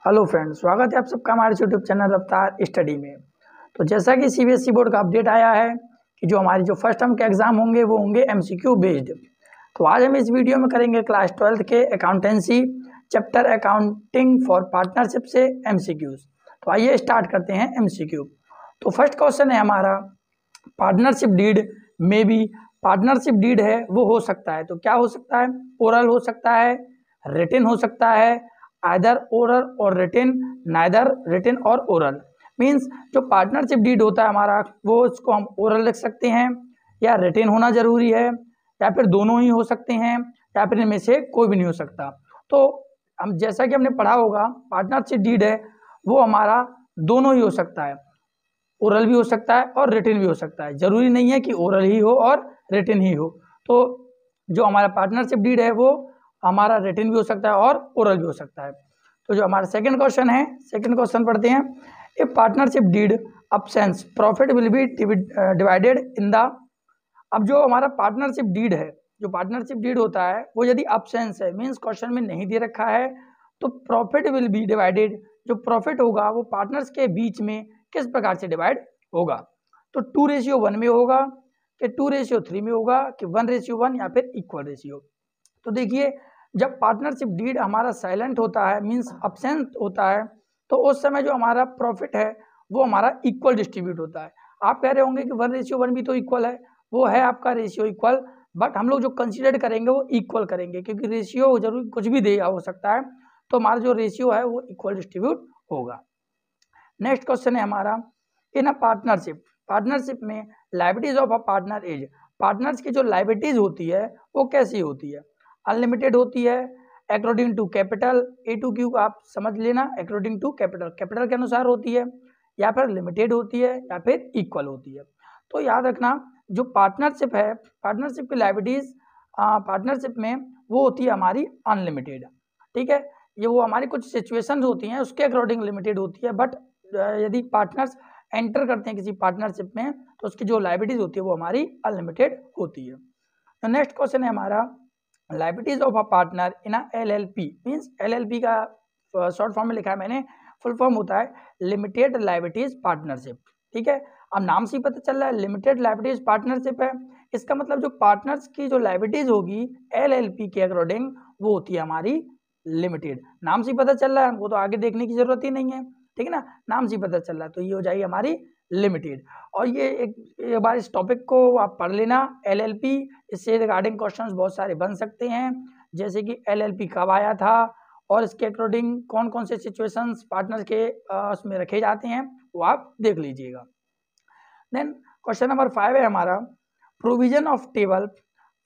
Hello friends, स्वागत है आप सबका हमारे यूट्यूब चैनल रफ्तार स्टडी में। तो जैसा कि सीबीएसई बोर्ड का अपडेट आया है कि जो हमारे जो फर्स्ट टर्म के एग्जाम होंगे वो होंगे एमसीक्यू बेस्ड। तो आज हम इस वीडियो में करेंगे क्लास 12th के accountancy chapter accounting for partnership से एमसीक्यूज। तो आइए स्टार्ट करते हैं एमसीक्यू। तो फर्स्ट क्वेश्चन है हमारा, पार्टनरशिप डीड में भी पार्टनरशिप डीड है वो हो सकता है। तो क्या हो सकता है? ओरल हो सकता है, रिटन हो सकता है, आइदर ओरल और रिटन, नाइदर रिटन और ओरल। मीन्स जो पार्टनरशिप डीड होता है हमारा वो उसको हम ओरल लिख सकते हैं, या रिटन होना जरूरी है, या फिर दोनों ही हो सकते हैं, या फिर इनमें से कोई भी नहीं हो सकता। तो हम जैसा कि हमने पढ़ा होगा, पार्टनरशिप डीड है वो हमारा दोनों ही हो सकता है, ओरल भी हो सकता है और रिटन भी हो सकता है। जरूरी नहीं है कि ओरल ही हो और रिटन ही हो। तो जो हमारा पार्टनरशिप डीड है वो हमारा रिटन भी हो सकता है और ओरल भी हो सकता है। तो जो हमारा सेकंड क्वेश्चन है, सेकंड क्वेश्चन पढ़ते हैं। A partnership deed absence profit will be divided in the. अब जो हमारा पार्टनरशिप डीड है, जो पार्टनरशिप डीड होता है वो यदि अब्सेंस है, मीन्स क्वेश्चन में नहीं दे रखा है, तो प्रॉफिट विल बी डिवाइडेड, जो प्रॉफिट होगा वो पार्टनर्स के बीच में किस प्रकार से डिवाइड होगा। तो 2:1 में होगा, कि 2:3 में होगा, कि 1:1, या फिर इक्वल रेशियो। तो देखिए, जब पार्टनरशिप डीड हमारा साइलेंट होता है, मीन्स अब्सेंट होता है, तो उस समय जो हमारा प्रॉफिट है वो हमारा इक्वल डिस्ट्रीब्यूट होता है। आप कह रहे होंगे कि 1:1 भी तो इक्वल है, वो है आपका रेशियो इक्वल, बट हम लोग जो कंसीडर करेंगे वो इक्वल करेंगे, क्योंकि रेशियो जरूर कुछ भी दे हो सकता है, तो हमारा जो रेशियो है वो इक्वल डिस्ट्रीब्यूट होगा। नेक्स्ट क्वेश्चन है हमारा, इन अ पार्टनरशिप, पार्टनरशिप में liabilities of a partner is, partners की जो लायबिलिटीज होती है वो कैसी होती है? अनलिमिटेड होती है, according to capital, A to Q आप समझ लेना, अकॉर्डिंग टू कैपिटल, कैपिटल के अनुसार होती है, या फिर लिमिटेड होती है, या फिर इक्वल होती है। तो याद रखना, जो पार्टनरशिप है, पार्टनरशिप की लायबिलिटीज पार्टनरशिप में वो होती है हमारी अनलिमिटेड। ठीक है, ये वो हमारी कुछ सिचुएशंस होती हैं उसके अकॉर्डिंग लिमिटेड होती है, बट यदि पार्टनर्स एंटर करते हैं किसी पार्टनरशिप में तो उसकी जो लायबिलिटीज होती है वो हमारी अनलिमिटेड होती है। तो नेक्स्ट क्वेश्चन है हमारा, liabilities of a partner in a LLP, means LLP का शॉर्ट फॉर्म में लिखा है मैंने, फुल फॉर्म होता है लिमिटेड लायबिलिटीज पार्टनरशिप। ठीक है, अब नाम से ही पता चल रहा है लिमिटेड लायबिलिटीज पार्टनरशिप है, इसका मतलब जो पार्टनर्स की जो लायबिलिटीज होगी एलएलपी के अकॉर्डिंग वो होती है हमारी लिमिटेड। नाम से ही पता चल रहा है, हमको तो आगे देखने की जरूरत ही नहीं है, ठीक है ना, नाम से ही पता चल रहा है, तो ये हो जाएगी हमारी लिमिटेड। और ये एक बार इस टॉपिक को आप पढ़ लेना, एलएलपी, इससे रिगार्डिंग क्वेश्चंस बहुत सारे बन सकते हैं, जैसे कि एलएलपी कब आया था और इसके अकॉर्डिंग कौन कौन से सिचुएशंस पार्टनर्स के उसमें रखे जाते हैं, वो आप देख लीजिएगा। देन क्वेश्चन नंबर 5 है हमारा, provision of table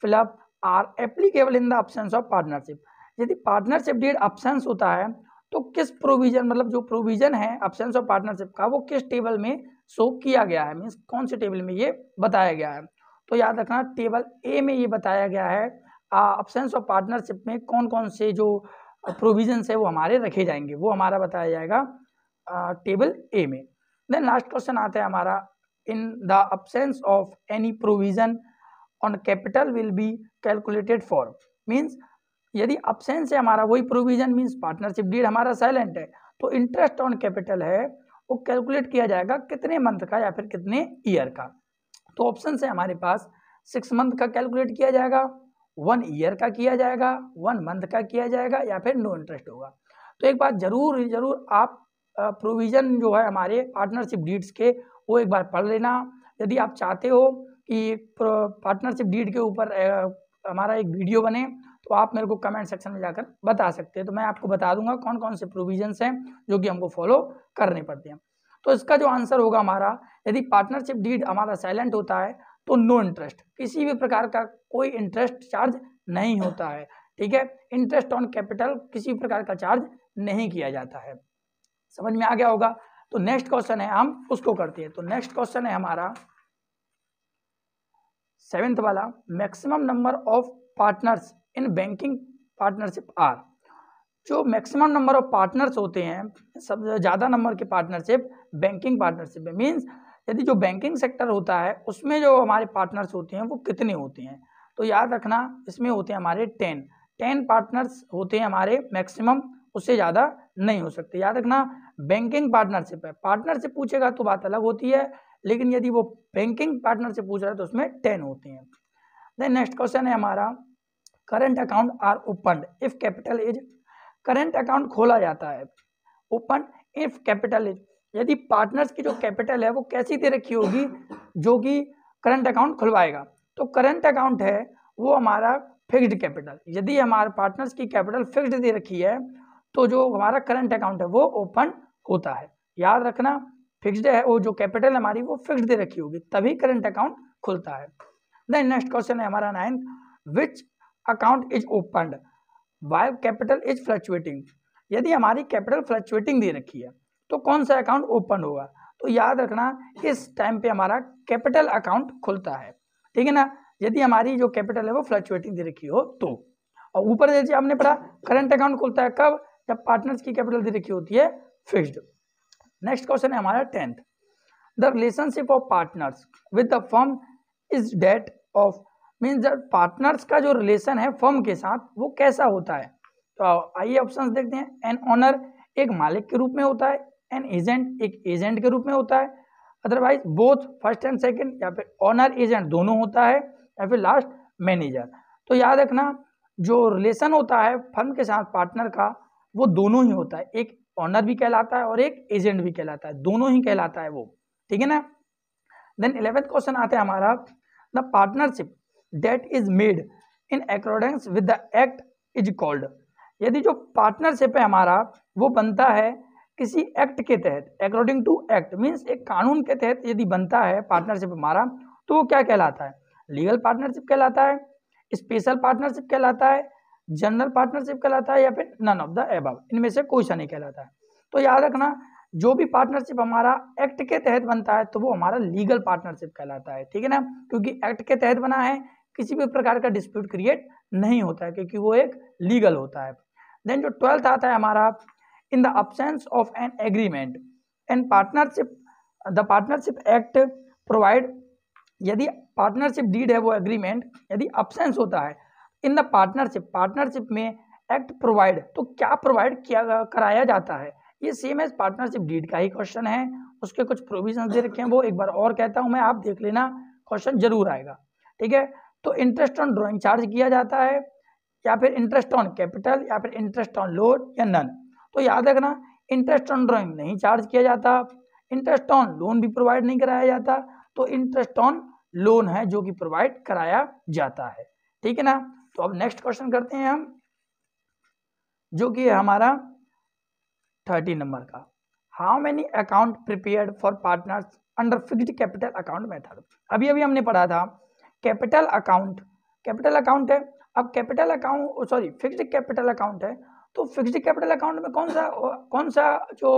fill up are applicable in the absence of partnership. यदि पार्टनरशिप डीड अब्सेंस होता है तो किस प्रोविजन, मतलब जो प्रोविजन है अब्सेंस ऑफ पार्टनरशिप का, वो किस टेबल में शो किया गया है, मीन्स कौन से टेबल में ये बताया गया है। तो याद रखना, टेबल ए में ये बताया गया है अब्सेंस ऑफ पार्टनरशिप में कौन कौन से जो प्रोविजन है वो हमारे रखे जाएंगे, वो हमारा बताया जाएगा टेबल ए में। देन लास्ट क्वेश्चन आता है हमारा, in the absence of any provision on capital will be calculated for, means यदि अब्सेंस है हमारा वही प्रोविजन, मीन्स पार्टनरशिप डीड हमारा साइलेंट है, तो इंटरेस्ट ऑन कैपिटल है वो कैलकुलेट किया जाएगा कितने मंथ का या फिर कितने ईयर का। तो ऑप्शन है हमारे पास, 6 मंथ का कैलकुलेट किया जाएगा, 1 ईयर का किया जाएगा, 1 मंथ का किया जाएगा, या फिर नो इंटरेस्ट होगा। तो एक बात जरूर आप प्रोविजन जो है हमारे पार्टनरशिप डीड्स के वो एक बार पढ़ लेना। यदि आप चाहते हो कि पार्टनरशिप डीड के ऊपर हमारा एक वीडियो बने तो आप मेरे को कमेंट सेक्शन में जाकर बता सकते हैं, तो मैं आपको बता दूंगा कौन कौन से प्रोविजंस हैं जो कि हमको फॉलो करने पड़ते हैं। तो इसका जो आंसर होगा हमारा, यदि पार्टनरशिप डीड हमारा साइलेंट होता है तो नो इंटरेस्ट, किसी भी प्रकार का कोई इंटरेस्ट चार्ज नहीं होता है। ठीक है, इंटरेस्ट ऑन कैपिटल किसी भी प्रकार का चार्ज नहीं किया जाता है। समझ में आ गया होगा। तो नेक्स्ट क्वेश्चन है, हम उसको करते हैं। तो नेक्स्ट क्वेश्चन है हमारा 7th वाला, maximum number of partners in banking partnership are. जो मैक्सिमम नंबर ऑफ पार्टनर्स होते हैं, सबसे ज़्यादा नंबर के पार्टनरशिप बैंकिंग पार्टनरशिप में, मीन्स यदि जो बैंकिंग सेक्टर होता है उसमें जो हमारे पार्टनर्स होते हैं वो कितने होते हैं। तो याद रखना, इसमें होते हैं हमारे 10 पार्टनर्स होते हैं हमारे मैक्सिमम, उससे ज़्यादा नहीं हो सकते। याद रखना बैंकिंग पार्टनरशिप है, पार्टनरशिप पूछेगा तो बात अलग होती है, लेकिन यदि वो बैंकिंग पार्टनरशिप पूछ रहा है तो उसमें 10 होते हैं। देन नेक्स्ट क्वेश्चन है हमारा current account are open if capital is, current account खोला जाता है ओपन इफ कैपिटल इज, यदि पार्टनर्स की जो कैपिटल है वो कैसी दे रखी होगी जो कि करंट अकाउंट खुलवाएगा। तो करंट अकाउंट है वो हमारा फिक्स्ड कैपिटल, यदि हमारे पार्टनर्स की कैपिटल फिक्स्ड दे रखी है तो जो हमारा करंट अकाउंट है वो ओपन होता है। याद रखना फिक्स्ड है, वो जो कैपिटल हमारी वो फिक्स्ड दे रखी होगी तभी करंट अकाउंट खुलता है। देन नेक्स्ट क्वेश्चन है हमारा 9, which account is opened while capital is fluctuating, यदि हमारी कैपिटल फ्लक्चुएटिंग दे रखी है तो कौन सा अकाउंट ओपन होगा। तो याद रखना इस टाइम पे हमारा कैपिटल अकाउंट खुलता है, ठीक है ना, यदि हमारी जो कैपिटल है वो फ्लक्चुएटिंग दे रखी हो तो। और ऊपर जैसे हमने पढ़ा करंट अकाउंट खुलता है कब, जब पार्टनर्स की कैपिटल दे रखी होती है फिक्स्ड। नेक्स्ट क्वेश्चन है हमारा 10th, the relationship of partners with the firm is date of, means partners का जो रिलेशन है फर्म के साथ वो कैसा होता है। तो आइए ऑप्शंस देखते हैं। एन ओनर एक मालिक के रूप में होता है, एन एजेंट एक एजेंट के रूप में होता है, otherwise both first and second, या फिर ओनर एजेंट दोनों होता है, या फिर लास्ट मैनेजर। तो याद रखना जो रिलेशन होता है फर्म के साथ पार्टनर का वो दोनों ही होता है, एक ओनर भी कहलाता है और एक एजेंट भी कहलाता है, दोनों ही कहलाता है वो, ठीक है ना। देन 11th क्वेश्चन आता है हमारा the partnership that is made in according with the act is called, यदि जो पार्टनरशिप है हमारा वो बनता है किसी एक्ट के तहत, अकॉर्डिंग टू एक्ट मीन्स एक कानून के तहत यदि बनता है पार्टनरशिप हमारा तो वो क्या कहलाता है, लीगल पार्टनरशिप कहलाता है, स्पेशल पार्टनरशिप कहलाता है, जनरल पार्टनरशिप कहलाता है, या फिर नन ऑफ द अबव, इनमें से कोई सा नहीं कहलाता है। तो याद रखना जो भी पार्टनरशिप हमारा एक्ट के तहत बनता है तो वो हमारा लीगल पार्टनरशिप कहलाता है, ठीक है ना, क्योंकि एक्ट के तहत बना है, किसी भी प्रकार का डिस्प्यूट क्रिएट नहीं होता है क्योंकि वो एक लीगल होता है। देन जो 12th आता है हमारा in the absence of an agreement and partnership the partnership act provide, यदि पार्टनरशिप डीड है वो एग्रीमेंट यदि अब्सेंस होता है इन द पार्टनरशिप, पार्टनरशिप में एक्ट प्रोवाइड, तो क्या प्रोवाइड किया कराया जाता है। ये सेम एज पार्टनरशिप डीड का ही क्वेश्चन है, उसके कुछ प्रोविजंस दे रखे हैं, वो एक बार और कहता हूं मैं, आप देख लेना, क्वेश्चन जरूर आएगा, ठीक है। तो इंटरेस्ट ऑन ड्रॉइंग चार्ज किया जाता है, या फिर इंटरेस्ट ऑन कैपिटल, या फिर इंटरेस्ट ऑन लोन, या नन। तो याद रखना इंटरेस्ट ऑन ड्रॉइंग नहीं चार्ज किया जाता, इंटरेस्ट ऑन लोन भी प्रोवाइड नहीं कराया जाता, तो इंटरेस्ट ऑन लोन है जो कि प्रोवाइड कराया जाता है, ठीक है ना। तो अब नेक्स्ट क्वेश्चन करते हैं हम, जो कि है हमारा 30 नंबर का, how many account prepared for partners under fixed capital account method. अभी अभी हमने पढ़ा था कैपिटल अकाउंट, कैपिटल अकाउंट है, अब capital account sorry fixed capital account है, तो फिक्स्ड कैपिटल अकाउंट में कौन सा जो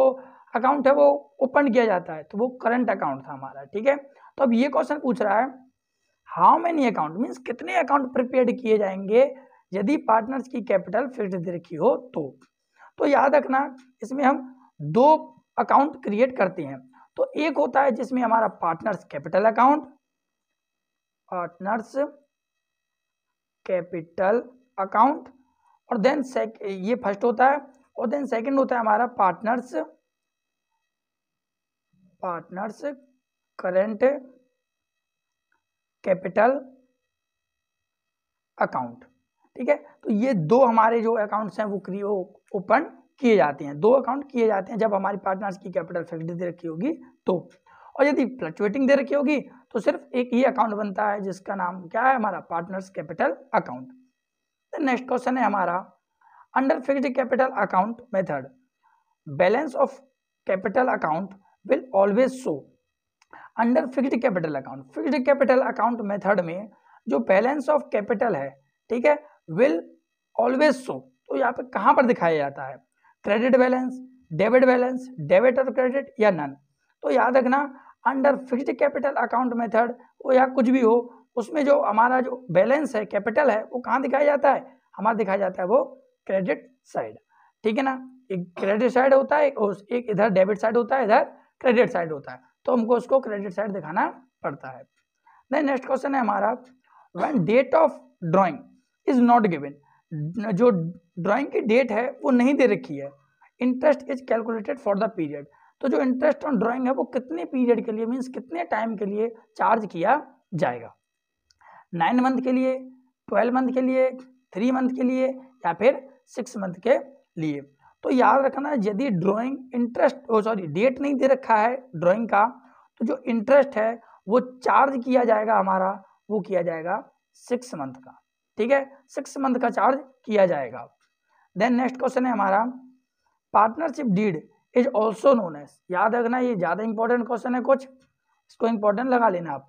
अकाउंट है वो ओपन किया जाता है, तो वो करंट अकाउंट था हमारा, ठीक है। तो अब ये क्वेश्चन पूछ रहा है हाउ मेनी अकाउंट मीन्स कितने अकाउंट प्रिपेयर्ड किए जाएंगे यदि पार्टनर्स की कैपिटल फिक्स्ड दे रखी हो तो याद रखना इसमें हम दो अकाउंट क्रिएट करते हैं। तो एक होता है जिसमें हमारा partners capital account, partners capital account, और देन ये फर्स्ट होता है, और देन सेकंड होता है हमारा पार्टनर्स करंट कैपिटल अकाउंट, ठीक है। तो ये दो हमारे जो अकाउंट्स हैं वो ओपन किए जाते हैं, दो अकाउंट किए जाते हैं जब हमारी पार्टनर्स की कैपिटल फिक्स्ड दे रखी होगी तो, और यदि फ्लक्चुएटिंग दे रखी होगी तो सिर्फ एक ही अकाउंट बनता है जिसका नाम क्या है हमारा partners capital account. Next question है हमारा under fixed capital account method balance of capital account will always show, under fixed capital account, fixed capital account method में जो बैलेंस ऑफ कैपिटल है, ठीक है, विल ऑलवेज शो, तो यहाँ पे कहाँ पर दिखाया जाता है, क्रेडिट बैलेंस, डेबिट और क्रेडिट, या नन। तो याद रखना under fixed capital account method वो या कुछ भी हो, उसमें जो हमारा जो बैलेंस है कैपिटल है वो कहाँ दिखाया जाता है, हमारा दिखाया जाता है वो क्रेडिट साइड, ठीक है ना। एक क्रेडिट साइड होता है, एक इधर डेबिट साइड होता है, इधर क्रेडिट साइड होता है, तो हमको उसको क्रेडिट साइड दिखाना पड़ता है। देन नेक्स्ट क्वेश्चन है हमारा when date of drawing is not given, जो ड्राइंग की डेट है वो नहीं दे रखी है। Interest is calculated for the period, तो जो इंटरेस्ट ऑन ड्राइंग है वो कितने पीरियड के लिए मीन्स कितने टाइम के लिए चार्ज किया जाएगा, 9 मंथ के लिए, 12 मंथ के लिए, 3 मंथ के लिए या फिर 6 मंथ के लिए। तो याद रखना यदि ड्राइंग इंटरेस्ट डेट नहीं दे रखा है ड्राइंग का, तो जो इंटरेस्ट है वो चार्ज किया जाएगा हमारा, वो किया जाएगा 6 मंथ का, ठीक है, 6 मंथ का चार्ज किया जाएगा। देन नेक्स्ट क्वेश्चन है हमारा partnership deed is also known as, याद रखना ये ज़्यादा इंपॉर्टेंट क्वेश्चन है कुछ, इसको इंपॉर्टेंट लगा लेना आप।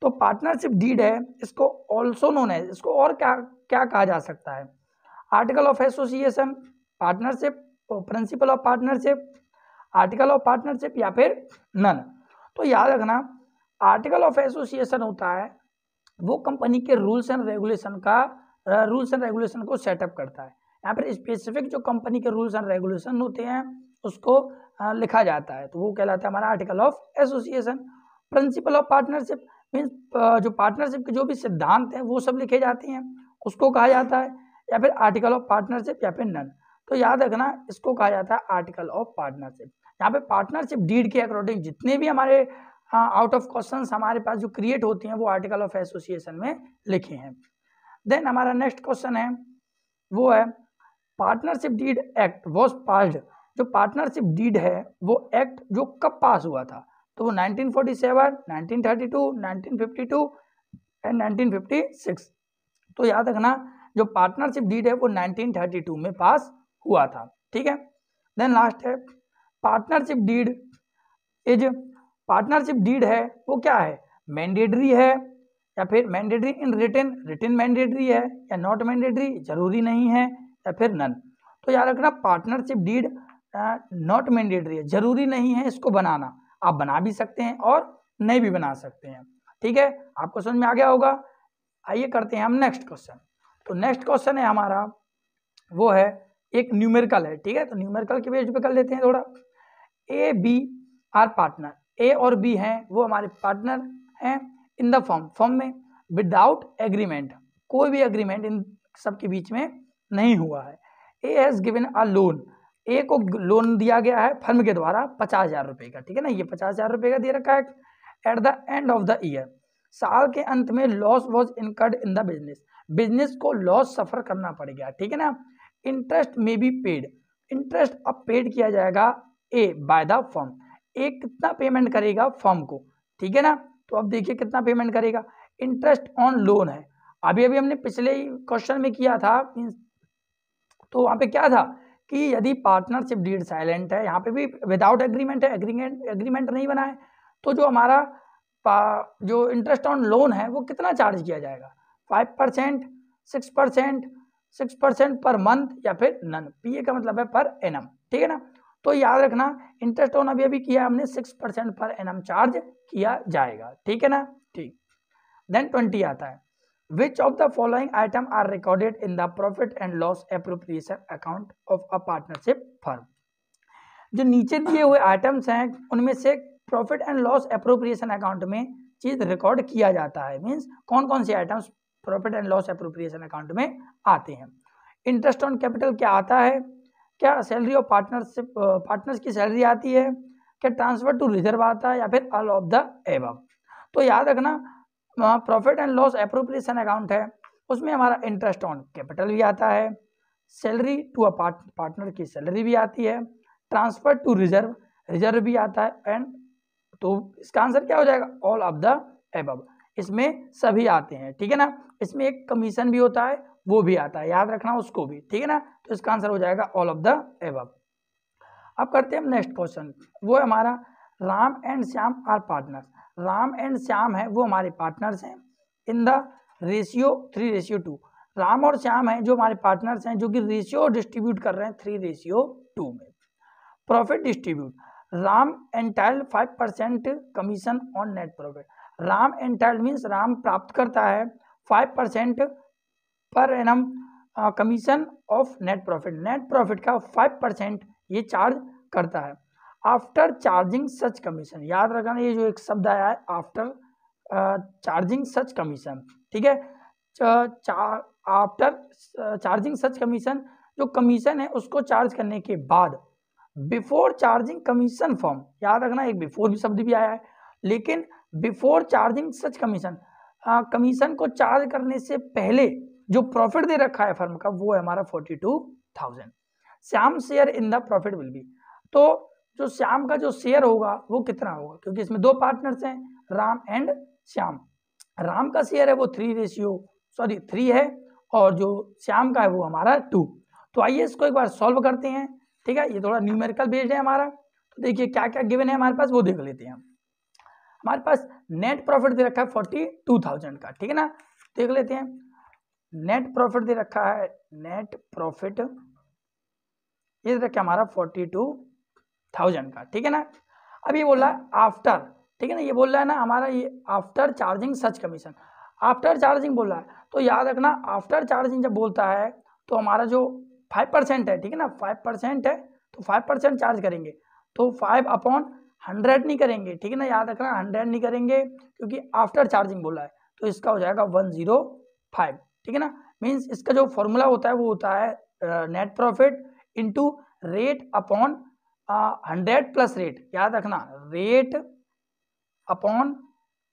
तो पार्टनरशिप डीड है, इसको ऑल्सो नोन एज, इसको और क्या क्या कहा जा सकता है, article of association, partnership, principle of partnership, article of partnership या फिर नन। तो याद रखना आर्टिकल ऑफ एसोसिएशन होता है वो कंपनी के रूल्स एंड रेगुलेशन को सेटअप करता है। यहाँ पर स्पेसिफिक जो कंपनी के रूल्स एंड रेगुलेशन होते हैं उसको लिखा जाता है, तो वो कहलाता है हमारा article of association. Principle of partnership means जो पार्टनरशिप के जो भी सिद्धांत हैं वो सब लिखे जाते हैं, उसको कहा जाता है, या फिर आर्टिकल ऑफ पार्टनरशिप या फिर नन। तो याद रखना इसको कहा जाता है आर्टिकल ऑफ पार्टनरशिप। यहाँ पे पार्टनरशिप डीड के अकॉर्डिंग जितने भी हमारे आउट ऑफ क्वेश्चंस हमारे पास जो क्रिएट होती हैं वो आर्टिकल ऑफ एसोसिएशन में लिखे हैं। देन हमारा नेक्स्ट क्वेश्चन है वो है partnership deed act was passed, जो पार्टनरशिप डीड है वो एक्ट जो कब पास हुआ था, तो वो 1947, 1932, 1952 एंड 1956। तो याद रखना जो पार्टनरशिप डीड है वो 1932 में पास हुआ था, ठीक है। देन लास्ट है partnership deed is, partnership deed है वो क्या है, मैंडेटरी है या फिर mandatory in written, written mandatory है या नॉट मैंडेटरी, जरूरी नहीं है, या फिर नन। तो याद रखना पार्टनरशिप डीड नॉट मैंडेटरी है, जरूरी नहीं है इसको बनाना, आप बना भी सकते हैं और नहीं भी बना सकते हैं, ठीक है। आपको समझ में आ गया होगा। आइए करते हैं हम नेक्स्ट क्वेश्चन। तो नेक्स्ट क्वेश्चन है हमारा वो है एक न्यूमेरिकल है, ठीक है, तो न्यूमेरिकल के बेस पे कर लेते हैं थोड़ा। ए बी आर पार्टनर, ए और बी हैं वो हमारे पार्टनर हैं इन द फॉर्म में विदाउट एग्रीमेंट, कोई भी एग्रीमेंट इन सबके बीच में नहीं हुआ है। A has given a loan, A को लोन दिया गया है फर्म के द्वारा 50,000 रुपये का, ठीक है ना, ये 50,000 रुपये का दे रखा है। At the end of the year, साल के अंत में loss was incurred in the business, business को लॉस सफर करना पड़ गया, ठीक है ना। इंटरेस्ट में बी पेड, इंटरेस्ट अब पेड किया जाएगा ए बाय द फर्म, ए कितना पेमेंट करेगा फर्म को, ठीक है ना। तो अब देखिए कितना पेमेंट करेगा, इंटरेस्ट ऑन लोन है, अभी अभी हमने पिछले क्वेश्चन में किया था, तो वहाँ पे क्या था कि यदि पार्टनरशिप डीड साइलेंट है, यहाँ पे भी विदाउट एग्रीमेंट है, एग्रीमेंट नहीं बना है, तो जो हमारा जो इंटरेस्ट ऑन लोन है वो कितना चार्ज किया जाएगा, 5%, 6%, 6% पर मंथ या फिर नन, पीए का मतलब है पर एनम, ठीक है ना। तो याद रखना इंटरेस्ट ऑन अभी अभी किया हमने 6% पर एनम चार्ज किया जाएगा, ठीक है ना, ठीक। देन 20 आता है Which of the following item are recorded in the profit and loss appropriation account of a partnership firm? जो नीचे दिए हुए आइटम्स हैं उनमें से profit and loss appropriation account में चीज रिकॉर्ड किया जाता है, मींस कौन कौन से items profit and loss appropriation account में आते हैं। इंटरेस्ट ऑन कैपिटल क्या आता है, क्या सैलरी ऑफ पार्टनर्स की सैलरी आती है, क्या ट्रांसफर टू रिजर्व आता है, या फिर ऑल ऑफ द एबव। तो याद रखना profit and loss appropriation account है उसमें हमारा इंटरेस्ट ऑन कैपिटल भी आता है, सैलरी टू अ पार्टनर की सैलरी भी आती है, ट्रांसफर टू रिजर्व भी आता है, एंड तो इसका आंसर क्या हो जाएगा, ऑल ऑफ द एबव, इसमें सभी आते हैं, ठीक है ना। इसमें एक कमीशन भी होता है वो भी आता है, याद रखना उसको भी, ठीक है ना। तो इसका आंसर हो जाएगा ऑल ऑफ द एबव। अब करते हैं हम नेक्स्ट क्वेश्चन, वो है हमारा Ram and Shyam are partners, Ram and Shyam है वो हमारे पार्टनर्स हैं इन द रेशियो 3:2, राम और श्याम हैं जो हमारे पार्टनर्स हैं जो कि रेशियो डिस्ट्रीब्यूट कर रहे हैं 3:2 में। Profit distribute, Ram entitle 5% commission on net profit, Ram entitle means Ram प्राप्त करता है 5% पर एनम कमीशन ऑफ नेट प्रॉफिट का 5% ये चार्ज करता है। आफ्टर चार्जिंग सच कमीशन, याद रखना ये जो एक शब्द आया है आफ्टर चार्जिंग सच कमीशन, ठीक है, आफ्टर चार्जिंग सच कमीशन, जो कमीशन है उसको चार्ज करने के बाद बिफोर चार्जिंग कमीशन फॉर्म, याद रखना एक बिफोर भी शब्द भी आया है, लेकिन बिफोर चार्जिंग सच कमीशन, कमीशन को चार्ज करने से पहले जो प्रॉफिट दे रखा है फर्म का वो है हमारा 42,000। Shyam share in the profit will B, तो जो श्याम का जो शेयर होगा वो कितना होगा, क्योंकि इसमें दो पार्टनर्स हैं राम एंड श्याम। राम का शेयर है वो 3 है और जो श्याम का है वो हमारा 2। तो आइए इसको एक बार सॉल्व करते हैं, ठीक है। ये थोड़ा न्यूमेरिकल बेस्ड है हमारा, तो देखिए क्या क्या गिवन है हमारे पास वो देख लेते हैं। हमारे पास नेट प्रॉफिट दे रखा है 42,000 का, ठीक है ना, देख लेते हैं। नेट प्रॉफिट दे रखा है, नेट प्रॉफिट ये दे रखा है हमारा 42,000 का, ठीक है ना। अब ये बोल रहा है आफ्टर, ठीक है ना, ये बोल रहा है ना हमारा ये आफ्टर चार्जिंग सच कमीशन, आफ्टर चार्जिंग बोल रहा है, तो याद रखना आफ्टर चार्जिंग जब बोलता है तो हमारा जो 5% है, ठीक है ना, 5% है तो 5% चार्ज करेंगे, तो 5/100 नहीं करेंगे, ठीक है ना, याद रखना 100 नहीं करेंगे क्योंकि आफ्टर चार्जिंग बोला है, तो इसका हो जाएगा 105, ठीक है ना। मीन्स इसका जो फॉर्मूला होता है वो होता है net profit into rate upon 100 plus rate, याद रखना रेट अपॉन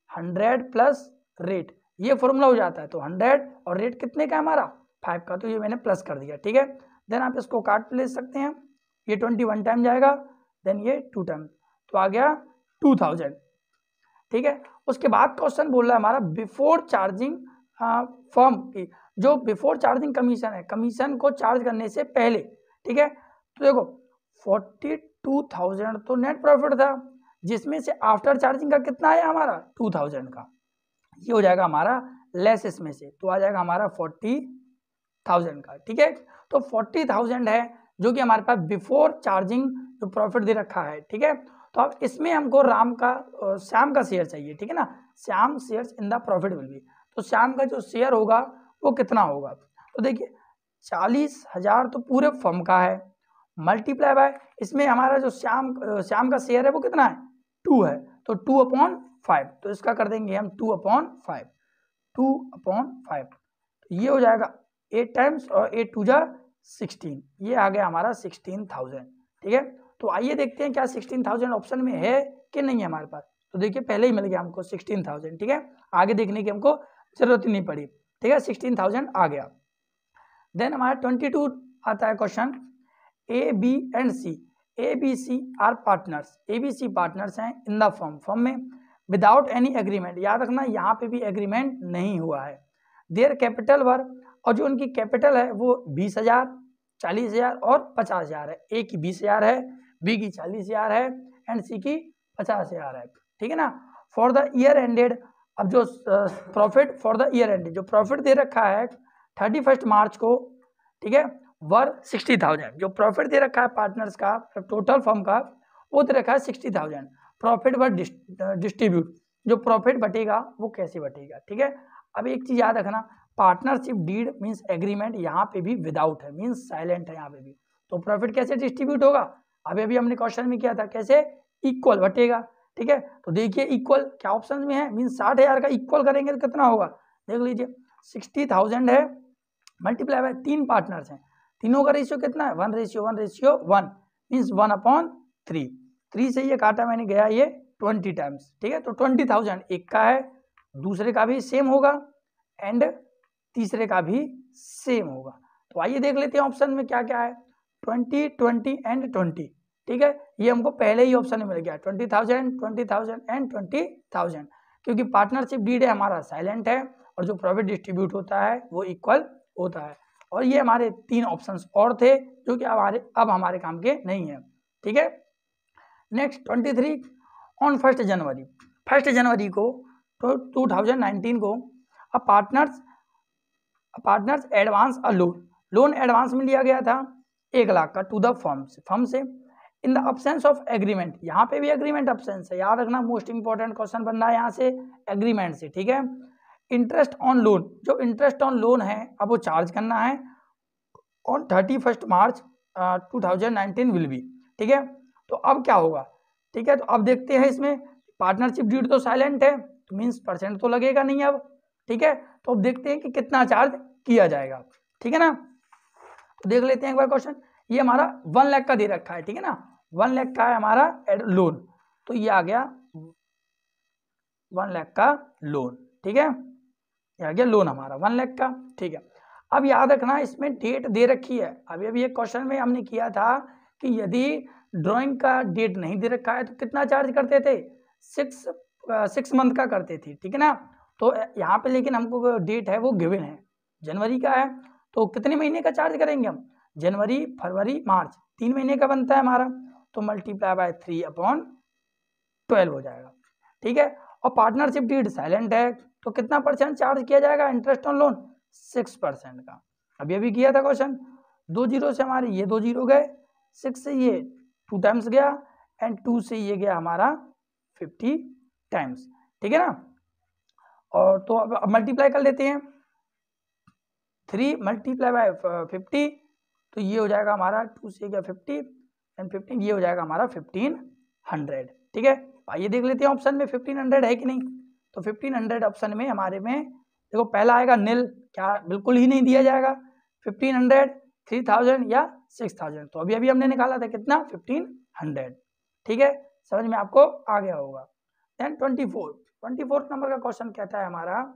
100 प्लस रेट, ये फॉर्मूला हो जाता है। तो 100 और रेट कितने का है हमारा 5 का, तो ये मैंने प्लस कर दिया, ठीक है। देन आप इसको काट ले सकते हैं, ये 21 टाइम जाएगा, देन ये 2 टाइम, तो आ गया 2000, ठीक है। उसके बाद क्वेश्चन बोल रहा है हमारा बिफोर चार्जिंग फर्म की, जो बिफोर चार्जिंग कमीशन है, कमीशन को चार्ज करने से पहले, ठीक है। तो देखो 42,000 तो नेट प्रॉफिट था, जिसमें से आफ्टर चार्जिंग का कितना है हमारा 2000 का, ये हो जाएगा हमारा लेस इसमें से, तो आ जाएगा हमारा 40,000 का, ठीक है। तो 40,000 है जो कि हमारे पास बिफोर चार्जिंग जो प्रॉफिट दे रखा है, ठीक है। तो अब इसमें हमको श्याम का शेयर चाहिए, ठीक है ना, Shyam shares in the profit will B, तो श्याम का जो शेयर होगा वो कितना होगा, तो देखिए 40,000 तो पूरे फर्म का है, मल्टीप्लाई बाय इसमें हमारा जो श्याम का शेयर है वो कितना है 2 है, तो 2/5, तो इसका कर देंगे हम 2/5, 2/5, तो ये हो जाएगा 8 टाइम्स और 8 2 जा 16, ये आ गया हमारा 16,000, ठीक है। तो आइए देखते हैं क्या 16,000 ऑप्शन में है कि नहीं है हमारे पास, तो देखिए पहले ही मिल गया हमको 16,000, ठीक है, आगे देखने की हमको जरूरत ही नहीं पड़ी, ठीक है, 16,000 आ गया। देन हमारा 22 आता है question, A B and C, A B C are partners, A B C partners हैं इन द फर्म में विदाउट एनी एग्रीमेंट, याद रखना यहाँ पे भी एग्रीमेंट नहीं हुआ है। देयर कैपिटल वर, और जो उनकी कैपिटल है वो 20,000, 40,000 और 50,000 है, ए की 20,000 है, बी की 40,000 है एंड सी की 50,000 है, ठीक है ना। फॉर द ईयर एंडेड, अब जो profit for the year ended जो प्रॉफिट दे रखा है 31 मार्च को, ठीक है, वर 60,000, जो प्रॉफिट दे रखा है पार्टनर्स का टोटल फर्म का वो दे रखा है 60,000, प्रॉफिट वर डिस्ट्रीब्यूट, जो प्रॉफिट बटेगा वो कैसे बटेगा, ठीक है। अब एक चीज याद रखना, पार्टनरशिप डीड मीन्स एग्रीमेंट यहाँ पे भी विदाउट है, मीन्स साइलेंट है यहाँ पे भी, तो प्रॉफिट कैसे डिस्ट्रीब्यूट होगा, अभी अभी हमने क्वेश्चन में किया था, कैसे इक्वल बटेगा, ठीक है। तो देखिए इक्वल क्या ऑप्शन में है, मीन्स 60,000 का इक्वल करेंगे तो कितना होगा, देख लीजिए 60,000 है मल्टीप्लाई बाय 3 पार्टनर्स हैं, तीनों का रेशियो कितना है 1:1:1 मीन्स 1/3, 3 से ये काटा मैंने गया ये 20 टाइम्स, ठीक है। तो 20,000 एक का है, दूसरे का भी सेम होगा एंड तीसरे का भी सेम होगा। तो आइए देख लेते हैं ऑप्शन में क्या क्या है, 20, 20 एंड 20, ठीक है, ये हमको पहले ही ऑप्शन में मिल गया 20,000, 20,000 एंड 20,000, क्योंकि पार्टनरशिप डीड है हमारा साइलेंट है और जो प्रॉफिट डिस्ट्रीब्यूट होता है वो इक्वल होता है। और ये हमारे 3 ऑप्शंस और थे जो कि अब हमारे काम के नहीं है, ठीक है। नेक्स्ट 23 ऑन 1 जनवरी को 2019 को पार्टनर्स एडवांस अ लोन एडवांस में लिया गया था 1 लाख का टू द फर्म से इन द अब्सेंस ऑफ एग्रीमेंट, यहाँ पे भी एग्रीमेंट अब्सेंस है, याद रखना मोस्ट इंपॉर्टेंट क्वेश्चन बन रहा है यहाँ से एग्रीमेंट से, ठीक है। इंटरेस्ट ऑन लोन, जो इंटरेस्ट ऑन लोन है अब वो चार्ज करना है ऑन 31 मार्च 2019 विल बी, ठीक है। तो अब क्या होगा, ठीक है, तो अब देखते हैं इसमें पार्टनरशिप ड्यूड तो साइलेंट है तो मीन्स परसेंट तो लगेगा नहीं अब, ठीक है। तो अब देखते हैं कि कितना चार्ज किया जाएगा, ठीक है ना। तो देख लेते हैं एक बार क्वेश्चन। ये हमारा 1 लाख का दे रखा है, ठीक है ना, 1 लाख का है हमारा लोन, तो ये आ गया 1 लाख का लोन, ठीक है, ये आ गया लोन हमारा 1 लाख का, ठीक है। अब याद रखना इसमें डेट दे रखी है। अभी एक क्वेश्चन में हमने किया था कि यदि ड्राइंग का डेट नहीं दे रखा है तो कितना चार्ज करते थे, 6 मंथ का करते थे, ठीक है ना। तो यहाँ पे लेकिन हमको डेट है वो गिवन है, जनवरी का है, तो कितने महीने का चार्ज करेंगे हम, जनवरी फरवरी मार्च, 3 महीने का बनता है हमारा, तो मल्टीप्लाई बाय 3/12 हो जाएगा, ठीक है। और पार्टनरशिप डीड साइलेंट है तो कितना % चार्ज किया जाएगा इंटरेस्ट ऑन लोन, 6% का। अभी किया था क्वेश्चन, 2 जीरो से हमारे ये 2 जीरो गए, 6 से ये 2 टाइम्स गया एंड 2 से ये गया हमारा 50 टाइम्स, ठीक है ना। और तो अब मल्टीप्लाई कर लेते हैं, 3 मल्टीप्लाई बाय 50, तो ये हो जाएगा हमारा 2 से गया 50 एंड 15, ये हो जाएगा हमारा 1500, ठीक है। आइए देख लेते हैं ऑप्शन में 1500 है कि नहीं। तो 1500 ऑप्शन में हमारे में देखो पहला आएगा नील, क्या बिल्कुल ही नहीं दिया जाएगा, 1500, 3000 या 6000, तो अभी हमने निकाला था कितना 1500, ठीक है, समझ में आपको आ गया होगा। देन 24 नंबर का क्वेश्चन कहता है हमारा,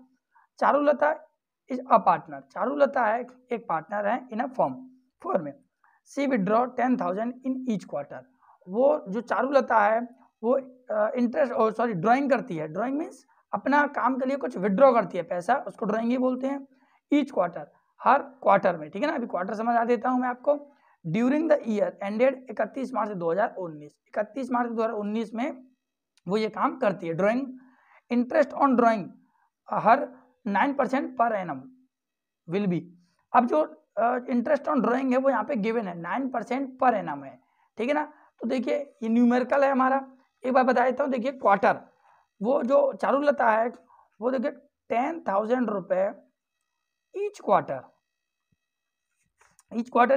Charulata is a partner, Charulata है एक पार्टनर है इन अ फॉर्म में, सी विड्रॉ 10,000 इन ईच क्वार्टर। वो जो चारुलता है वो इंटरेस्ट ड्राइंग करती है, ड्राइंग मीन्स अपना काम के लिए कुछ विड्रॉ करती है पैसा, उसको ड्राइंग ही बोलते हैं, ईच क्वार्टर हर क्वार्टर में, ठीक है ना। अभी क्वार्टर समझा देता हूँ मैं आपको। ड्यूरिंग द ईयर एंडेड 31 मार्च 2019, 31 मार्च 2019 में वो ये काम करती है, drawing, interest on drawing her 9% per annum will be. अब जो इंटरेस्ट ऑन ड्राइंग है वो यहाँ पे गिवन है 9% पर एनम है, ठीक है ना। तो देखिए ये न्यूमेरिकल है हमारा, एक बार बता देता हूँ, देखिए क्वार्टर, वो जो चारुलता है वो देखिए 10,000 रुपये ईच क्वार्टर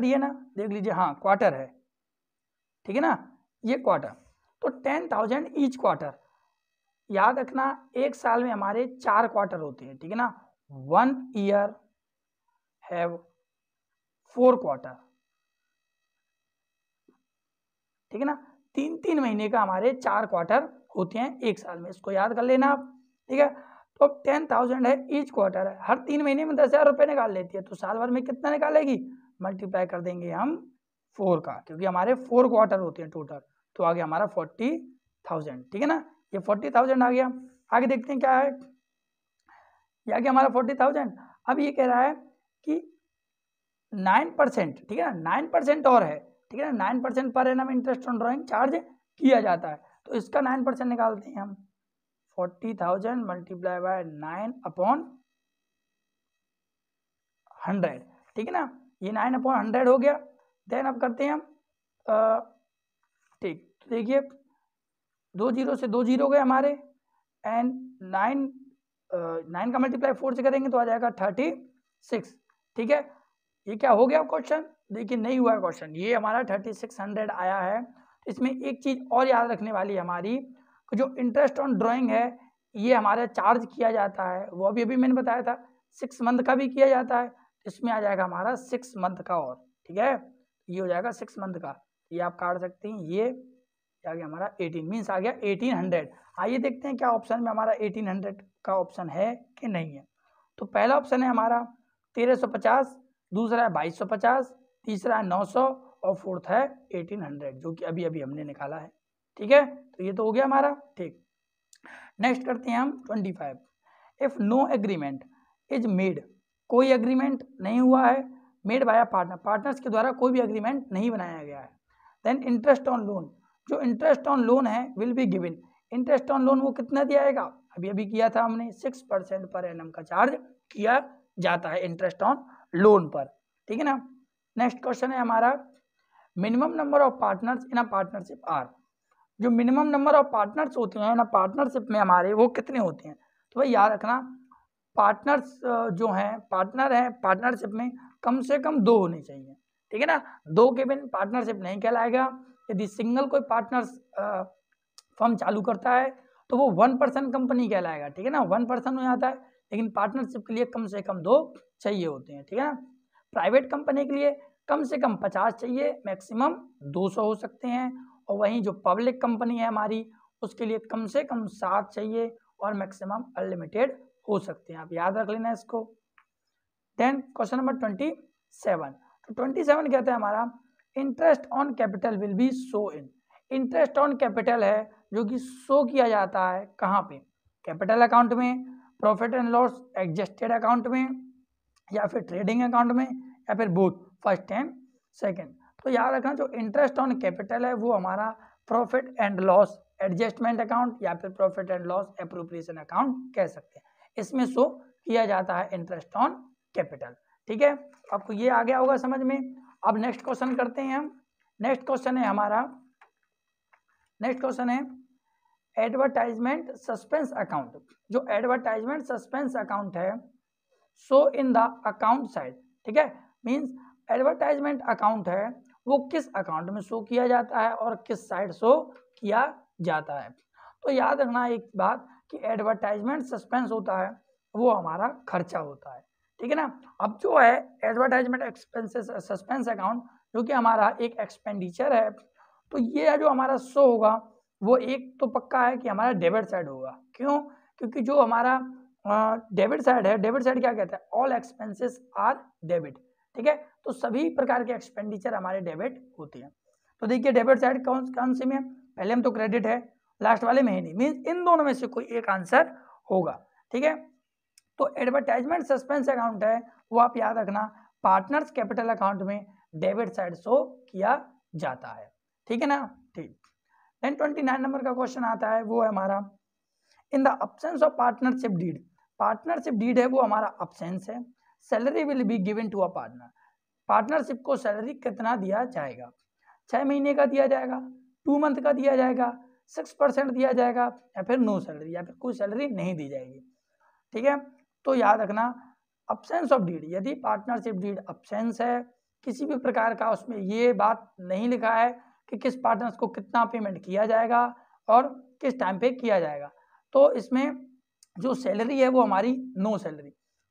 ये ना, देख लीजिए, हाँ क्वार्टर है, ठीक है ना, ये क्वार्टर, तो 10,000 ईच क्वार्टर। याद रखना एक साल में हमारे 4 क्वार्टर होते हैं, ठीक है ना, 1 ईयर हैव 4 क्वार्टर, ठीक है ना, 3 महीने का हमारे 4 क्वार्टर होते हैं एक साल में, इसको याद कर लेना आप, ठीक है। तो 10,000 है ईच क्वार्टर है, हर 3 महीने में 10,000 रुपये निकाल लेती है, तो साल भर में कितना निकालेगी, मल्टीप्लाई कर देंगे हम 4 का, क्योंकि हमारे 4 क्वार्टर होते हैं टोटल, तो आ गया हमारा 40,000, ठीक है ना, ये 40,000 आ गया। आगे देखते हैं क्या है, ये आ गया हमारा 40,000। अब ये कह रहा है कि 9%, ठीक है ना, 9% और है, ठीक है ना, 9% per annum interest on drawing charge किया जाता है, तो इसका 9% निकालते हैं हम, 40,000 मल्टीप्लाई बाय 9/100, ठीक है ना, ये 9/100 हो गया। देन अब करते हैं हम, ठीक, तो देखिए 2 जीरो से 2 जीरो गए हमारे एंड 9 का मल्टीप्लाई 4 से करेंगे तो आ जाएगा 36, ठीक है। ये क्या हो गया क्वेश्चन, देखिए नहीं हुआ क्वेश्चन, ये हमारा 3600 आया है। इसमें एक चीज़ और याद रखने वाली हमारी, जो इंटरेस्ट ऑन ड्राइंग है ये हमारा चार्ज किया जाता है, वो अभी मैंने बताया था 6 मंथ का भी किया जाता है, इसमें आ जाएगा हमारा 6 मंथ का और, ठीक है, ये हो जाएगा 6 मंथ का, ये आप काट सकते हैं, ये आ गया हमारा 18 मीन्स आ गया 1800। आइए देखते हैं क्या ऑप्शन में हमारा 1800 का ऑप्शन है कि नहीं है। तो पहला ऑप्शन है हमारा 1350, दूसरा है 2250, तीसरा है 900 और फोर्थ है 1800, जो कि अभी हमने निकाला है, ठीक है। तो ये तो हो गया हमारा, ठीक। नेक्स्ट करते हैं हम 25। If no agreement is made, कोई एग्रीमेंट नहीं हुआ है, मेड बाय पार्टनर, पार्टनर्स के द्वारा कोई भी एग्रीमेंट नहीं बनाया गया है। देन इंटरेस्ट ऑन लोन, जो इंटरेस्ट ऑन लोन है will be given, interest on loan वो कितना दिया जाएगा, अभी किया था हमने 6% पर एनम का चार्ज किया जाता है इंटरेस्ट ऑन लोन पर, ठीक है ना। नेक्स्ट क्वेश्चन है हमारा, minimum number of partners in a partnership are, जो मिनिमम नंबर ऑफ पार्टनर्स होते हैं ना पार्टनरशिप में हमारे वो कितने होते हैं। तो भाई याद रखना पार्टनर्स जो हैं, पार्टनर हैं पार्टनरशिप में कम से कम 2 होने चाहिए, ठीक है ना, 2 के बिन पार्टनरशिप नहीं कहलाएगा। यदि सिंगल कोई पार्टनर्स फर्म चालू करता है तो वो 1 पर्सन कंपनी कहलाएगा, ठीक है ना, 1 पर्सन हो जाता है, लेकिन पार्टनरशिप के लिए कम से कम 2 चाहिए होते हैं, ठीक है ना। प्राइवेट कंपनी के लिए कम से कम 50 चाहिए, मैक्सिमम 200 हो सकते हैं। और वहीं जो पब्लिक कंपनी है हमारी, उसके लिए कम से कम 7 चाहिए और मैक्सिमम अनलिमिटेड हो सकते हैं। आप याद रख लेना इसको। Then question number 27। तो 27 कहता है हमारा interest on capital will be show in. Interest on capital है जो कि शो किया जाता है कहाँ पे? कैपिटल अकाउंट में, profit and loss adjusted account में, या फिर ट्रेडिंग अकाउंट में, या फिर बोथ, फर्स्ट एंड सेकंड। तो याद रखना जो इंटरेस्ट ऑन कैपिटल है वो हमारा profit and loss adjustment account या फिर profit and loss appropriation account कह सकते हैं, इसमें शो किया जाता है इंटरेस्ट ऑन कैपिटल। ठीक है, आपको ये आ गया होगा समझ में। अब नेक्स्ट क्वेश्चन करते हैं हम। नेक्स्ट क्वेश्चन है एडवर्टाइजमेंट सस्पेंस अकाउंट। जो एडवर्टाइजमेंट सस्पेंस अकाउंट है show in the account side. ठीक है, मींस एडवर्टाइजमेंट अकाउंट है वो किस अकाउंट में शो किया जाता है और किस साइड शो किया जाता है। तो याद रखना एक बात कि एडवर्टाइजमेंट सस्पेंस होता है वो हमारा खर्चा होता है। ठीक है ना। अब जो है एडवर्टाइजमेंट एक्सपेंसेस सस्पेंस अकाउंट जो कि हमारा एक एक्सपेंडिचर है, तो ये जो हमारा शो होगा वो एक तो पक्का है कि हमारा डेबिट साइड होगा। क्यों? क्योंकि जो हमारा डेबिट साइड है, डेबिट साइड क्या कहता है? All expenses are debit. ठीक है, तो सभी प्रकार के एक्सपेंडिचर हमारे डेबिट होते हैं। तो देखिए डेबिट साइड कौन से में? पहले हम तो क्रेडिट है, लास्ट वाले में ही नहीं, मीन्स इन दोनों में से कोई एक आंसर होगा। ठीक है, तो एडवर्टाइजमेंट सस्पेंस अकाउंट है वो आप याद रखना पार्टनर्स कैपिटल अकाउंट में डेबिट साइड शो किया जाता है। ठीक है ना। ठीक, देन 29 नंबर का क्वेश्चन आता है वो है हमारा in the absence of partnership deed. Partnership deed है वो हमारा अब्सेंस है। Salary will be given to a partner. Partnership को सैलरी कितना दिया जाएगा? 6 महीने का दिया जाएगा, 2 मंथ का दिया जाएगा, 6% दिया जाएगा, या फिर नो सैलरी, या फिर कोई सैलरी नहीं दी जाएगी। ठीक है, तो याद रखना अब्सेंस ऑफ डीड, यदि पार्टनरशिप डीड अब्सेंस है किसी भी प्रकार का, उसमें ये बात नहीं लिखा है कि किस पार्टनर्स को कितना पेमेंट किया जाएगा और किस टाइम पे किया जाएगा, तो इसमें जो सैलरी है वो हमारी नो सैलरी,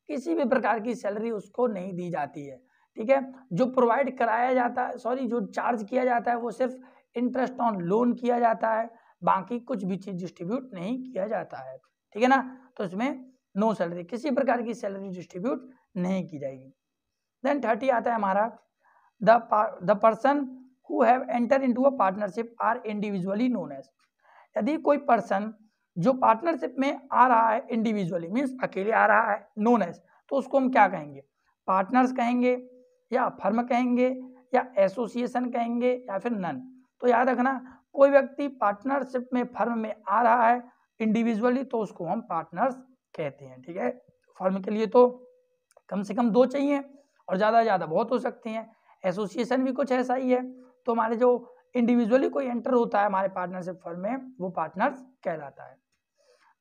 किसी भी प्रकार की सैलरी उसको नहीं दी जाती है। ठीक है, जो प्रोवाइड कराया जाता है, सॉरी जो चार्ज किया जाता है वो सिर्फ इंटरेस्ट ऑन लोन किया जाता है, बाकी कुछ भी चीज डिस्ट्रीब्यूट नहीं किया जाता है। ठीक है ना, तो इसमें नो सैलरी, किसी प्रकार की सैलरी डिस्ट्रीब्यूट नहीं की जाएगी। देन 30 आता है हमारा the person who have enter into a partnership are individually known as. यदि कोई पर्सन जो पार्टनरशिप में आ रहा है इंडिविजुअली मीन्स अकेले आ रहा है, नोन एज, तो उसको हम क्या कहेंगे? पार्टनर्स कहेंगे, या फर्म कहेंगे, या एसोसिएशन कहेंगे, या फिर नन। तो याद रखना कोई व्यक्ति पार्टनरशिप में फर्म में आ रहा है इंडिविजुअली तो उसको हम पार्टनर्स कहते हैं। ठीक है, फर्म के लिए तो कम से कम 2 चाहिए और ज़्यादा से ज़्यादा बहुत हो सकते हैं। एसोसिएशन भी कुछ ऐसा ही है। तो हमारे जो इंडिविजुअली कोई एंटर होता है हमारे पार्टनरशिप फर्म में वो पार्टनर्स कहलाता है।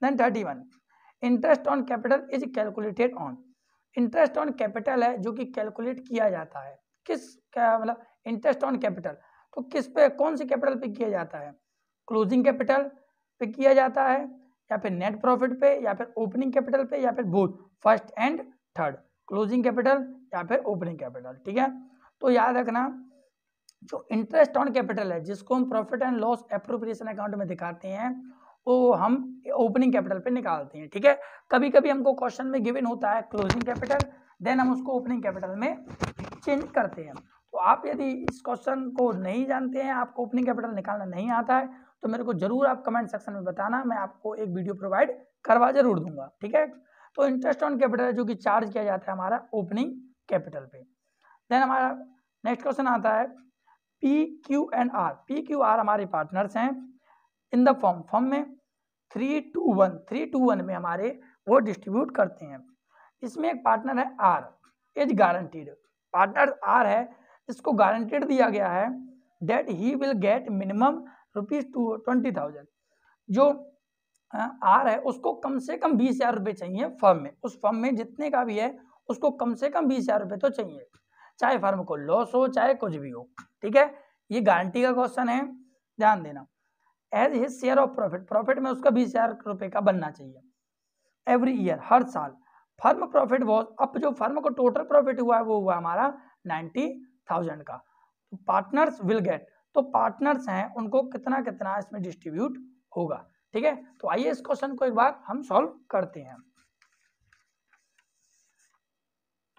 Then 31 interest on capital is calculated on. Interest on capital है जो कि कैलकुलेट किया जाता है किस, क्या मतलब इंटरेस्ट ऑन कैपिटल तो किस पे, कौन से कैपिटल पे किया जाता है? क्लोजिंग कैपिटल पे किया जाता है, या फिर नेट प्रॉफिट पे, या फिर ओपनिंग कैपिटल पे, या फिर both, first and third, closing capital या फिर ओपनिंग कैपिटल। ठीक है, तो याद रखना जो इंटरेस्ट ऑन कैपिटल है जिसको हम profit and loss appropriation account में दिखाते हैं वो हम ओपनिंग कैपिटल पे निकालते हैं। ठीक है, कभी कभी हमको क्वेश्चन में गिवन होता है क्लोजिंग कैपिटल, देन हम उसको ओपनिंग कैपिटल में चेंज करते हैं। तो आप यदि इस क्वेश्चन को नहीं जानते हैं, आपको ओपनिंग कैपिटल निकालना नहीं आता है, तो मेरे को जरूर आप कमेंट सेक्शन में बताना, मैं आपको एक वीडियो प्रोवाइड करवा जरूर दूंगा। ठीक है, तो इंटरेस्ट ऑन कैपिटल जो कि चार्ज किया जाता है हमारा ओपनिंग कैपिटल पे। देन हमारा नेक्स्ट क्वेश्चन आता है P Q and R. P Q R हमारे पार्टनर्स हैं इन द फर्म में 3:1 में हमारे वो डिस्ट्रीब्यूट करते हैं। इसमें एक पार्टनर है R is guaranteed. Partner R है इसको गारंटीड दिया गया है that he will get minimum ₹20,000। जो आर है उसको कम से कम 20,000 रुपये चाहिए फर्म में, उस फर्म में जितने का भी है उसको कम से कम 20,000 रुपये तो चाहिए, चाहे फर्म को लॉस हो चाहे कुछ भी हो। ठीक है, ये गारंटी का क्वेश्चन है, ध्यान देना। As his share of profit, profit में उसका 20,000 रुपये का बनना चाहिए एवरी ईयर, हर साल। फर्म प्रॉफिट वॉज, अब जो फर्म को टोटल प्रॉफिट हुआ है वो हुआ हमारा 90 1000 का। तो पार्टनर्स विल गेट, तो पार्टनर्स हैं उनको कितना कितना इसमें डिस्ट्रीब्यूट होगा। ठीक है, तो आइए इस क्वेश्चन को एक बार हम सॉल्व करते हैं।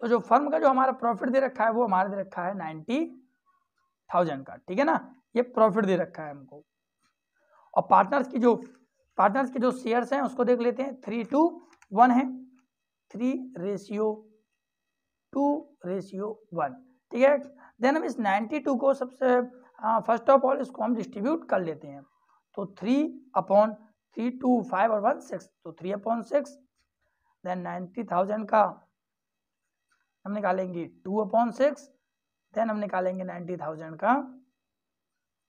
तो जो फर्म का जो हमारा प्रॉफिट दे रखा है वो हमारा दे रखा है 90,000 का। ठीक है ना, ये प्रॉफिट दे रखा है हमको। और पार्टनर्स के जो शेयर्स हैं उसको देख लेते हैं, 3:1 है, 3:1। ठीक है, देन हम इस 92 को सबसे फर्स्ट ऑफ ऑल इसको हम डिस्ट्रीब्यूट कर लेते हैं। तो 3/3, 2, 5 और 1 6, तो 3/6। देन 90,000 का हम निकालेंगे 2/6, देन हम निकालेंगे 90,000 का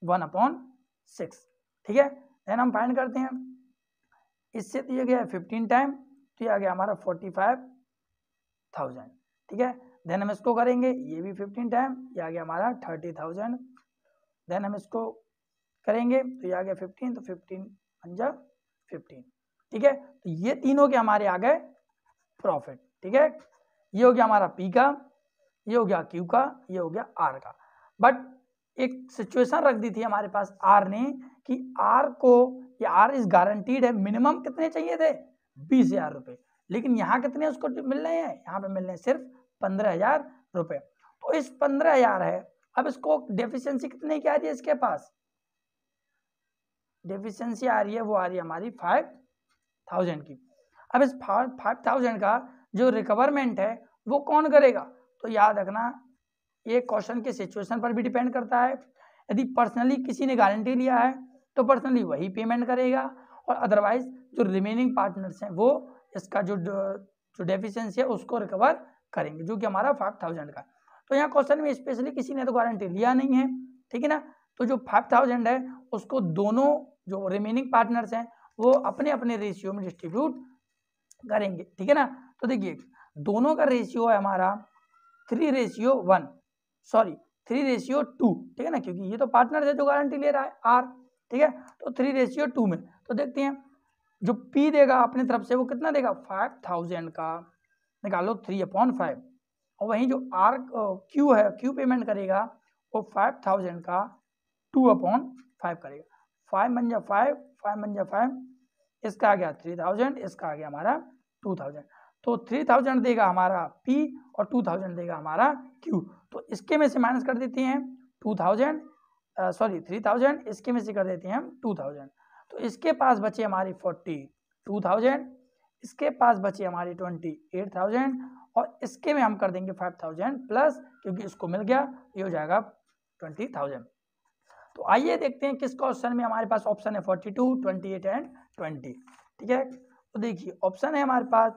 1/6। ठीक है, देन हम फाइंड करते हैं, इससे दिया गया है 15 टाइम, तो ये आ गया हमारा 45,000। ठीक है, देन हम इसको करेंगे, ये भी 15 टाइम, ये आ गया हमारा 30,000। देन हम इसको करेंगे तो ये आ गया 15, तो 15 15। ठीक है, तो ये तीनों के हमारे आ गए प्रॉफिट। ठीक है, ये हो गया हमारा पी का, ये हो गया क्यू का, ये हो गया आर का। बट एक सिचुएशन रख दी थी हमारे पास आर ने कि आर को, ये आर इज गारंटीड है, मिनिमम कितने चाहिए थे 20,000 रुपये, लेकिन यहाँ कितने उसको मिल रहे हैं, यहाँ पे मिल रहे हैं सिर्फ 15,000 रुपये। तो इस 15,000 है, अब इसको डेफिशिएंसी कितने की आ रही है, इसके पास डेफिशिएंसी आ रही है, वो आ रही है हमारी 5,000 की। अब इस 5,000 का जो रिकवरमेंट है वो कौन करेगा, तो याद रखना ये क्वेश्चन के सिचुएशन पर भी डिपेंड करता है। यदि पर्सनली किसी ने गारंटी लिया है तो पर्सनली वही पेमेंट करेगा, और अदरवाइज जो रिमेनिंग पार्टनर्स हैं वो इसका जो डेफिशिएंसी है उसको रिकवर करेंगे, जो कि हमारा 5,000 का। तो यहाँ क्वेश्चन में स्पेशली किसी ने तो गारंटी लिया नहीं है, ठीक है ना, तो जो 5,000 है उसको दोनों जो रिमेनिंग पार्टनर्स हैं वो अपने अपने रेशियो में डिस्ट्रीब्यूट करेंगे। ठीक है ना, तो देखिए दोनों का रेशियो है हमारा 3:1, सॉरी 3:2। ठीक है ना, क्योंकि ये तो पार्टनर है जो गारंटी ले रहा है आर। ठीक है, तो 3:2 में तो देखते हैं जो पी देगा अपने तरफ से वो कितना देगा, 5,000 का निकालो 3/5, और वहीं जो आर क्यू है, क्यू पेमेंट करेगा वो 5,000 का 2/5 करेगा। 5 बन जा 5, 5 बन जा 5, इसका आ गया 3,000, इसका आ गया हमारा 2,000। तो 3,000 देगा हमारा पी और 2,000 देगा हमारा क्यू। तो इसके में से माइनस कर देते हैं 2,000, सॉरी 3,000, इसके में से कर देते हैं हम 2,000। तो इसके पास बचे हमारी 42,000, इसके पास बचे हमारी 28,000, और इसके में हम कर देंगे 5,000 प्लस, क्योंकि इसको मिल गया, ये हो जाएगा 20,000। तो आइए देखते हैं किस क्वेश्चन में हमारे पास ऑप्शन है 42, 28 एंड 20। ठीक है, तो देखिए ऑप्शन है हमारे पास,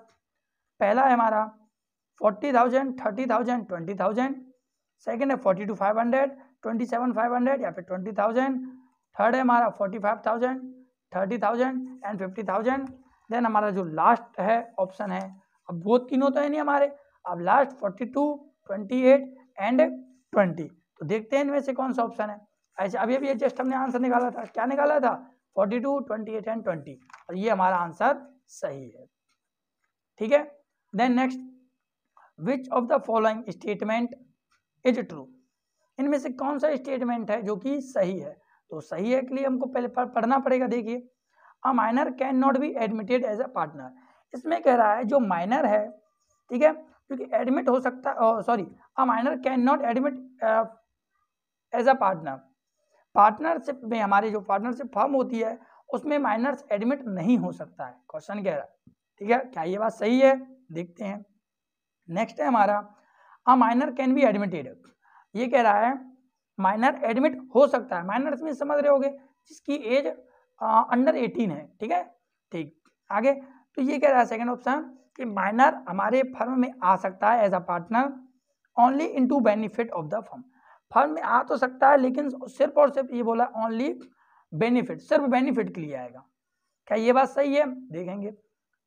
पहला है हमारा 40,000, 30,000, 20,000। सेकेंड है 42,500, 27,500 या फिर 20,000। थर्ड है हमारा 45,000, 30,000 एंड 50,000। देन हमारा जो लास्ट है ऑप्शन है, अब वो तीनों तो है नहीं हमारे, अब लास्ट 42, 28 एंड 20। तो देखते हैं इनमें से कौन सा ऑप्शन है। ऐसे अभी अभी जस्ट हमने आंसर निकाला था, क्या निकाला था, 42, 28 एंड 20, और ये हमारा आंसर सही है। ठीक है, then next, which of the following statement is true, इनमें से कौन सा स्टेटमेंट है जो कि सही है। तो सही है के लिए हमको पहले पढ़ना पड़ेगा। देखिए, a minor can not be admitted as a partner, इसमें कह रहा है जो माइनर है, ठीक है, क्योंकि एडमिट हो सकता है, sorry, a minor can not admit as a partner, partnership में हमारी जो पार्टनरशिप फर्म होती है उसमें माइनर्स एडमिट नहीं हो सकता है, क्वेश्चन कह रहा है। ठीक है, क्या ये बात सही है, देखते हैं। नेक्स्ट है हमारा, a minor can be admitted, ये कह रहा है माइनर एडमिट हो सकता है, माइनर में समझ रहे होगे जिसकी एज अंडर 18 है। ठीक है, ठीक, आगे तो ये कह रहा है सेकंड ऑप्शन कि माइनर हमारे फर्म में आ सकता है as a partner only into benefit of the firm, firm में आ तो सकता है लेकिन सिर्फ और सिर्फ ये बोला ओनली बेनिफिट, सिर्फ बेनिफिट के लिए आएगा। क्या ये बात सही है, देखेंगे।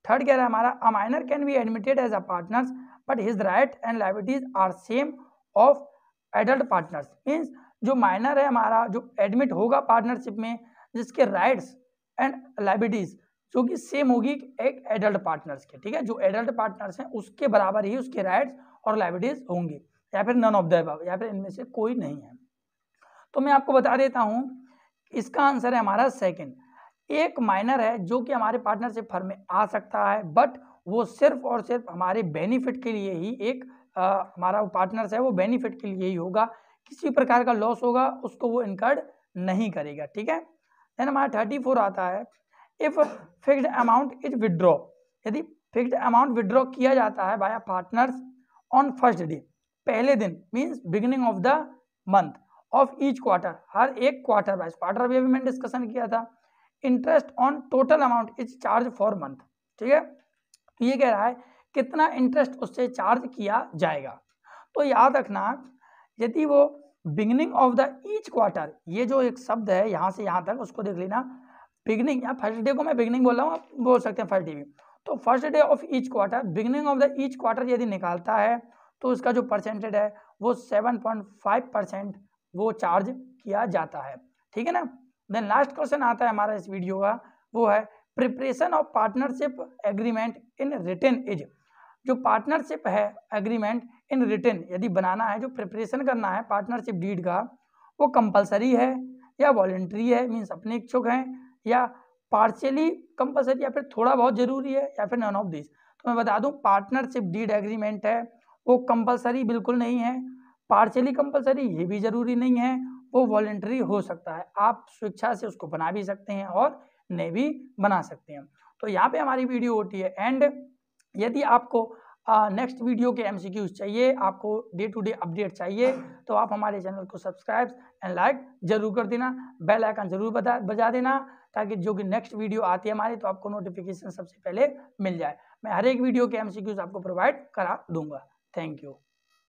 थर्ड कह रहा है हमारा, a minor can be admitted as a partners but his right and liabilities are same of adult partners, means जो माइनर है हमारा जो एडमिट होगा पार्टनरशिप में, जिसके राइट्स एंड लायबिलिटीज जो कि सेम होगी एक एडल्ट पार्टनर्स के। ठीक है, जो एडल्ट पार्टनर्स हैं उसके बराबर ही उसके राइट्स और लायबिलिटीज होंगे। या फिर नन ऑफ द अबव, या फिर इनमें से कोई नहीं है। तो मैं आपको बता देता हूं, इसका आंसर है हमारा सेकंड। एक माइनर है जो कि हमारे पार्टनरशिप फर्म में आ सकता है, बट वो सिर्फ और सिर्फ हमारे बेनिफिट के लिए ही एक हमारा पार्टनर्स है वो बेनिफिट के लिए ही होगा, किसी प्रकार का लॉस होगा उसको वो इनकर्ड नहीं करेगा, ठीक है। देन हमारा 34 आता है, if fixed amount is withdraw, यदि फिक्स्ड अमाउंट विड्रॉ किया जाता है by partners on first day, पहले दिन, means beginning of the month of each quarter, हर एक क्वार्टर वाइज, क्वार्टर भी अभी मैंने डिस्कशन किया था, interest on total amount is charge for month, ठीक है। तो ये कह रहा है कितना इंटरेस्ट उससे चार्ज किया जाएगा। तो याद रखना, यदि वो beginning of the each quarter, ये जो एक शब्द है यहाँ से यहाँ तक उसको देख लेना, बिगिनिंग या फर्स्ट डे को मैं बिगिनिंग बोल रहा हूँ, आप बोल सकते हैं फर्स्ट डे भी, तो first day of each quarter, beginning of the each quarter यदि निकालता है तो उसका जो परसेंटेज है वो 7.5% वो चार्ज किया जाता है, ठीक है ना। देन लास्ट क्वेश्चन आता है हमारा इस वीडियो का, वो है preparation of partnership agreement in written is, जो पार्टनरशिप है एग्रीमेंट इन रिटन यदि बनाना है, जो प्रिपरेशन करना है पार्टनरशिप डीड का, वो कंपलसरी है या वॉलेंट्री है, मीन्स अपने इच्छुक हैं, या पार्शियली कंपलसरी, या फिर थोड़ा बहुत जरूरी है, या फिर नन ऑफ दिस। तो मैं बता दूं, पार्टनरशिप डीड एग्रीमेंट है वो कंपलसरी बिल्कुल नहीं है, पार्शियली कंपलसरी ये भी जरूरी नहीं है, वो वॉलेंटरी हो सकता है, आप स्वेच्छा से उसको बना भी सकते हैं और नहीं भी बना सकते हैं। तो यहाँ पे हमारी वीडियो होती है एंड। यदि आपको नेक्स्ट वीडियो के एमसीक्यूज चाहिए, आपको डे टू डे अपडेट चाहिए, तो आप हमारे चैनल को सब्सक्राइब एंड लाइक जरूर कर देना, बेल आइकन जरूर बजा देना, ताकि जो कि नेक्स्ट वीडियो आती है हमारी तो आपको नोटिफिकेशन सबसे पहले मिल जाए। मैं हर एक वीडियो के एमसीक्यूज आपको प्रोवाइड करा दूंगा। Thank you.